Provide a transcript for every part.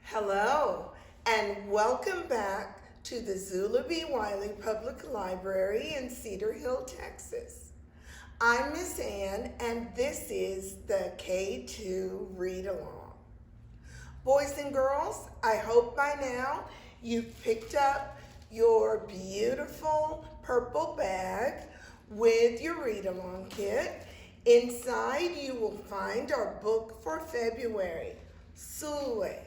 Hello, and welcome back to the Zula B. Wiley Public Library in Cedar Hill, Texas. I'm Miss Ann, and this is the K-2 read-along. Boys and girls, I hope by now you've picked up your beautiful purple bag with your read-along kit. Inside you will find our book for February, Sulwe,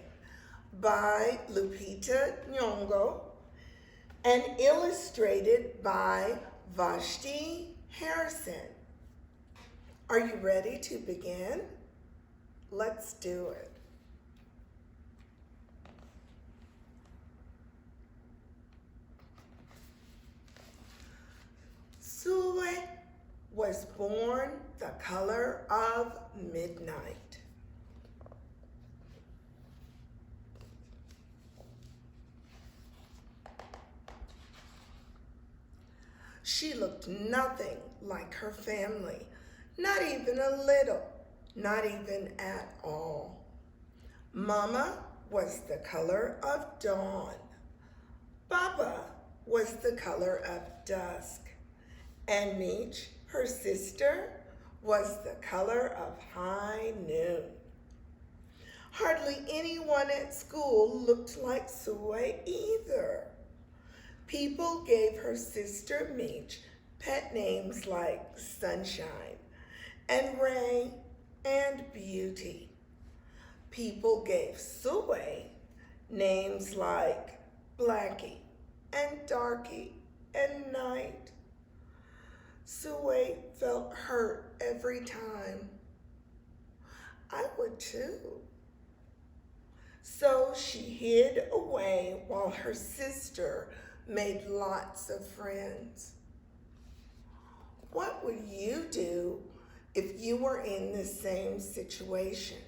by Lupita Nyong'o and illustrated by Vashti Harrison. Are you ready to begin? Let's do it. Sulwe was born the color of midnight. She looked nothing like her family, not even a little, not even at all. Mama was the color of dawn. Baba was the color of dusk. And Meech, her sister, was the color of high noon. Hardly anyone at school looked like Sulwe either. People gave her sister Meech pet names like Sunshine and Ray and Beauty. People gave Sulwe names like Blackie and Darky and Night. Sulwe felt hurt every time. I would too. So she hid away while her sister made lots of friends. What would you do if you were in the same situation?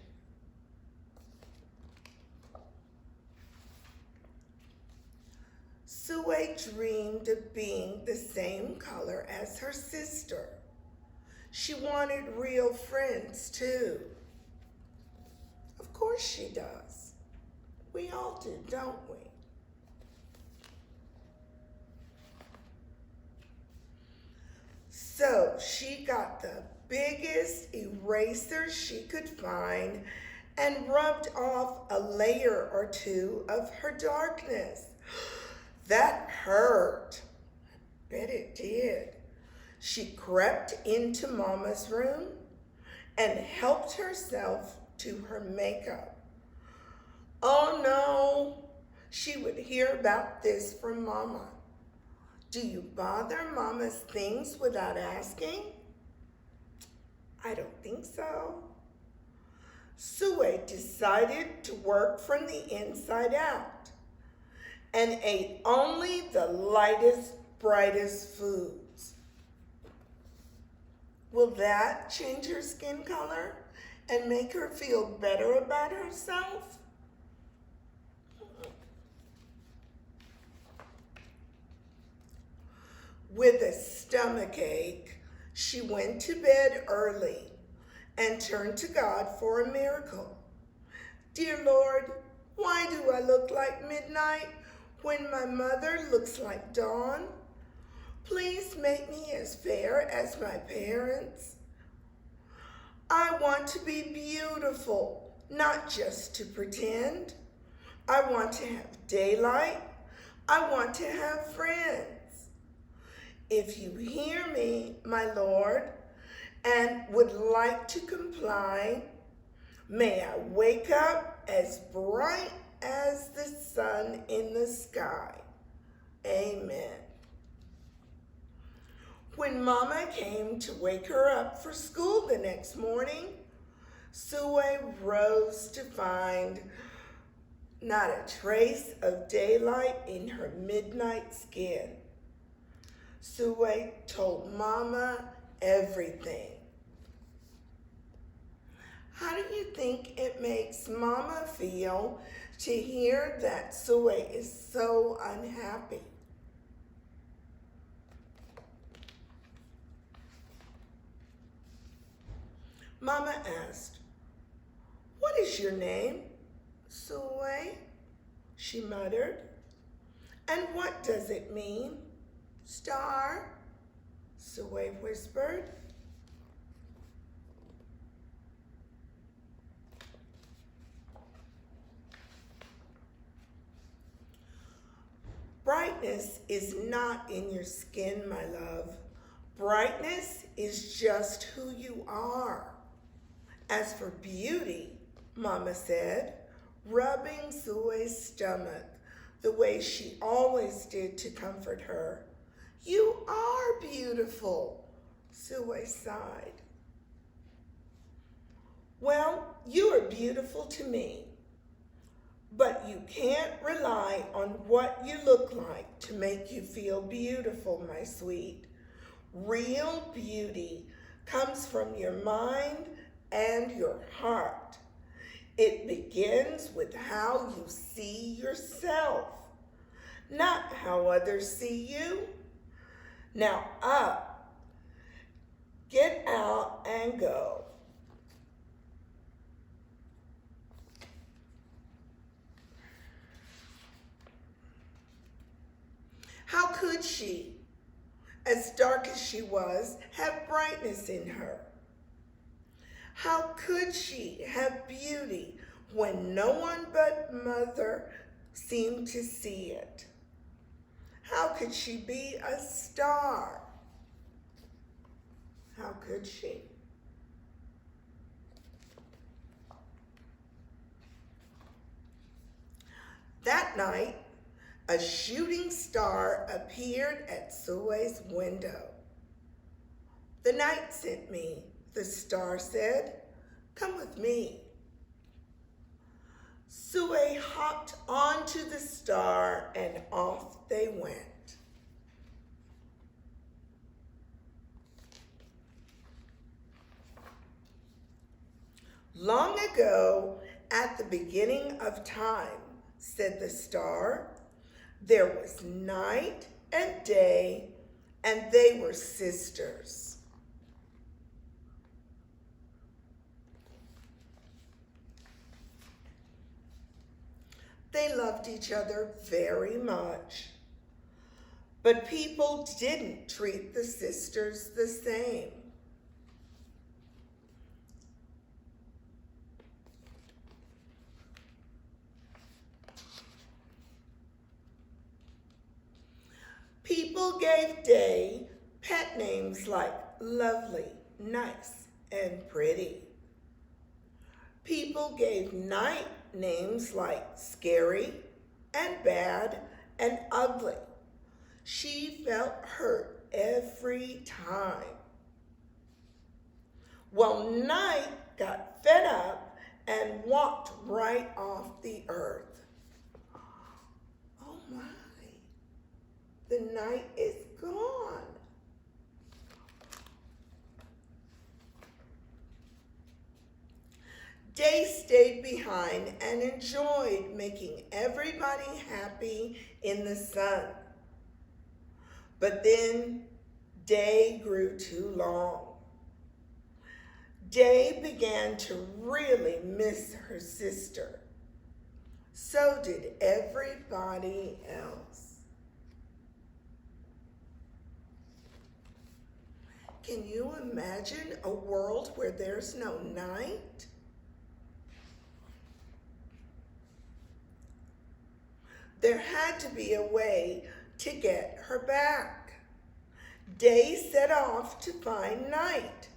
Sulwe dreamed of being the same color as her sister. She wanted real friends too. Of course she does. We all do, don't we? So she got the biggest eraser she could find and rubbed off a layer or two of her darkness. That hurt. Bet it did. She crept into Mama's room and helped herself to her makeup. Oh no, she would hear about this from Mama. Do you bother Mama's things without asking? I don't think so. Sulwe decided to work from the inside out and ate only the lightest, brightest foods. Will that change her skin color and make her feel better about herself? With a stomach ache, she went to bed early and turned to God for a miracle. Dear Lord, why do I look like midnight when my mother looks like dawn? Please make me as fair as my parents. I want to be beautiful, not just to pretend. I want to have daylight. I want to have friends. If you hear me, my Lord, and would like to comply, may I wake up as bright as the sun in the sky. Amen. When Mama came to wake her up for school the next morning, Sulwe rose to find not a trace of daylight in her midnight skin. Sulwe told Mama everything. How do you think it makes Mama feel to hear that Sulwe is so unhappy? Mama asked, "What is your name?" Sulwe, she muttered. And what does it mean? Star, Sulwe whispered. Brightness is not in your skin, my love. Brightness is just who you are. As for beauty, Mama said, rubbing Sulwe's stomach the way she always did to comfort her. You are beautiful, Sulwe sighed. Well, you are beautiful to me, but you can't rely on what you look like to make you feel beautiful, my sweet. Real beauty comes from your mind and your heart. It begins with how you see yourself, not how others see you. Now up, get out and go. How could she, as dark as she was, have brightness in her? How could she have beauty when no one but Mother seemed to see it? How could she be a star? How could she? That night, a shooting star appeared at Sulwe's window. The night sent me, the star said. Come with me. Sulwe hopped onto the star and off they went. Long ago, at the beginning of time, said the star, there was night and day, and they were sisters. They loved each other very much, but people didn't treat the sisters the same. People gave Day pet names like lovely, nice, and pretty. People gave Night names like scary and bad and ugly. She felt hurt every time. Well, Night got fed up and walked right off the earth. Oh my, the night is gone. Day stayed behind and enjoyed making everybody happy in the sun. But then Day grew too long. Day began to really miss her sister. So did everybody else. Can you imagine a world where there's no night? There had to be a way to get her back. Day set off to find Night,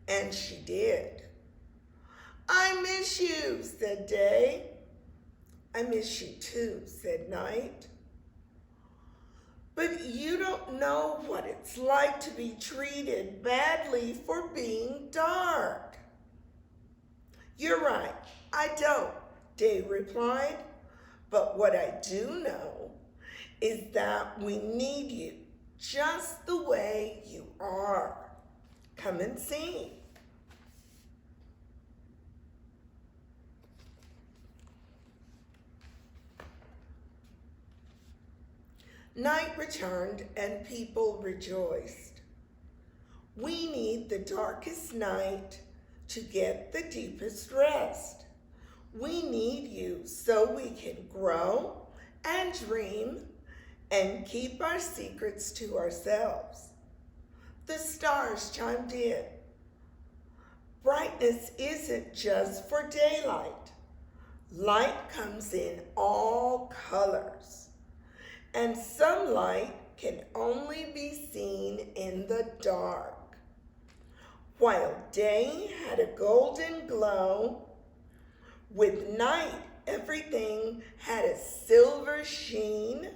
and she did. I miss you, said Day. I miss you too, said Night. But you don't know what it's like to be treated badly for being dark. You're right, I don't, Day replied. But what I do know is that we need you just the way you are. Come and see. Night returned and people rejoiced. We need the darkest night to get the deepest rest. We need need you so we can grow and dream and keep our secrets to ourselves. The stars chimed in. Brightness isn't just for daylight. Light comes in all colors, and some light can only be seen in the dark. While day had a golden glow, with night everything had a silver sheen,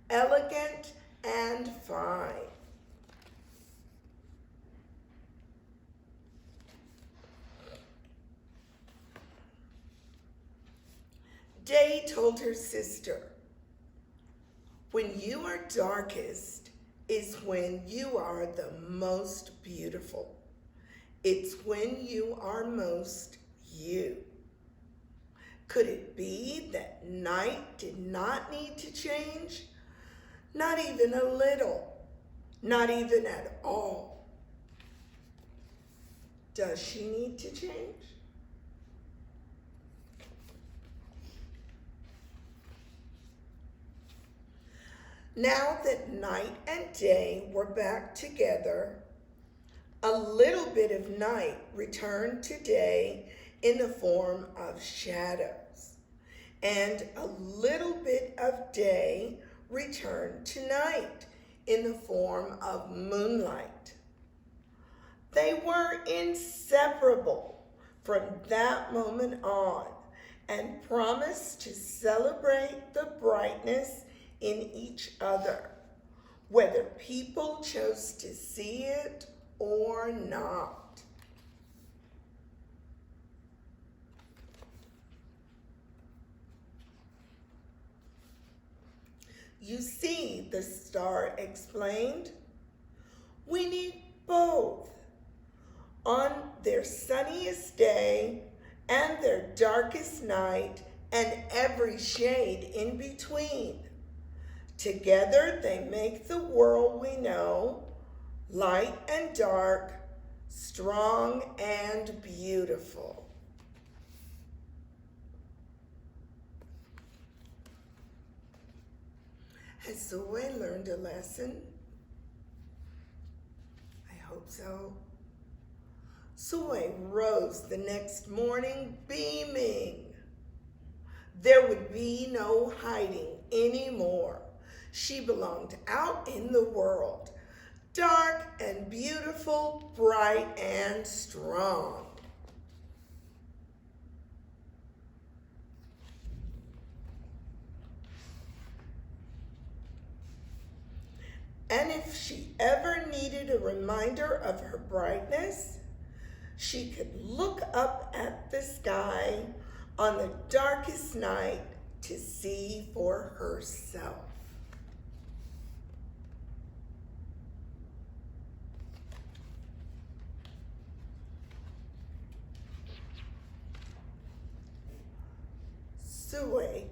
elegant and fine. Day told her sister, when you are darkest is when you are the most beautiful. It's when you are most you. Could it be that night did not need to change? Not even a little, not even at all. Does she need to change? Now that night and day were back together, a little bit of night returned to day in the form of shadows, and a little bit of day returned to night in the form of moonlight. They were inseparable from that moment on and promised to celebrate the brightness in each other, whether people chose to see it or not. You see, the star explained, we need both on their sunniest day and their darkest night and every shade in between. Together they make the world we know, light and dark, strong and beautiful. Has Sulwe learned a lesson? I hope so. Sulwe rose the next morning beaming. There would be no hiding anymore. She belonged out in the world, dark and beautiful, bright and strong. And if she ever needed a reminder of her brightness, she could look up at the sky on the darkest night to see for herself. Sulwe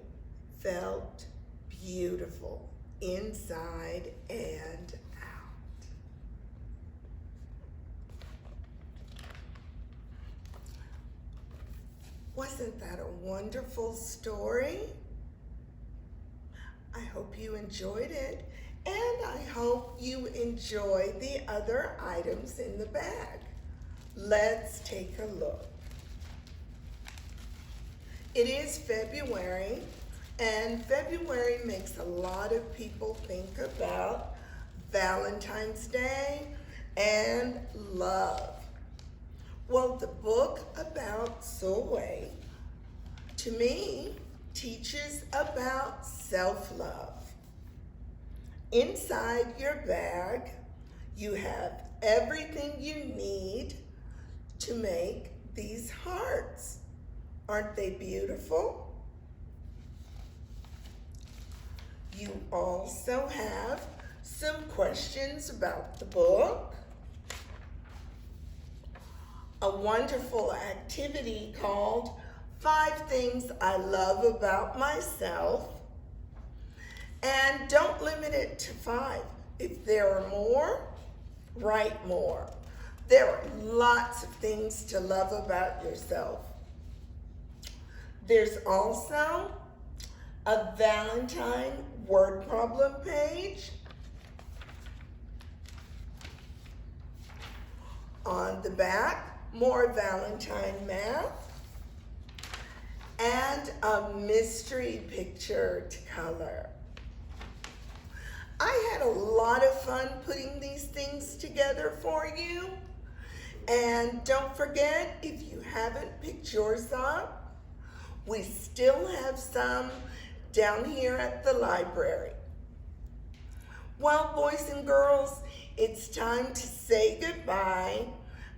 felt beautiful inside and out. Wasn't that a wonderful story? I hope you enjoyed it, and I hope you enjoy the other items in the bag. Let's take a look. It is February, and February makes a lot of people think about Valentine's Day and love. Well, the book about Sulwe, to me, teaches about self-love. Inside your bag, you have everything you need to make these hearts. Aren't they beautiful? You also have some questions about the book, a wonderful activity called 5 Things I Love About Myself, and don't limit it to 5. If there are more, write more. There are lots of things to love about yourself. There's also a Valentine word problem page. On the back, more Valentine math and a mystery picture to color. I had a lot of fun putting these things together for you. And don't forget, if you haven't picked yours up, we still have some down here at the library. Well, boys and girls, it's time to say goodbye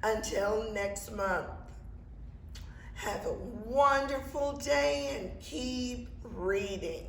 until next month. Have a wonderful day and keep reading.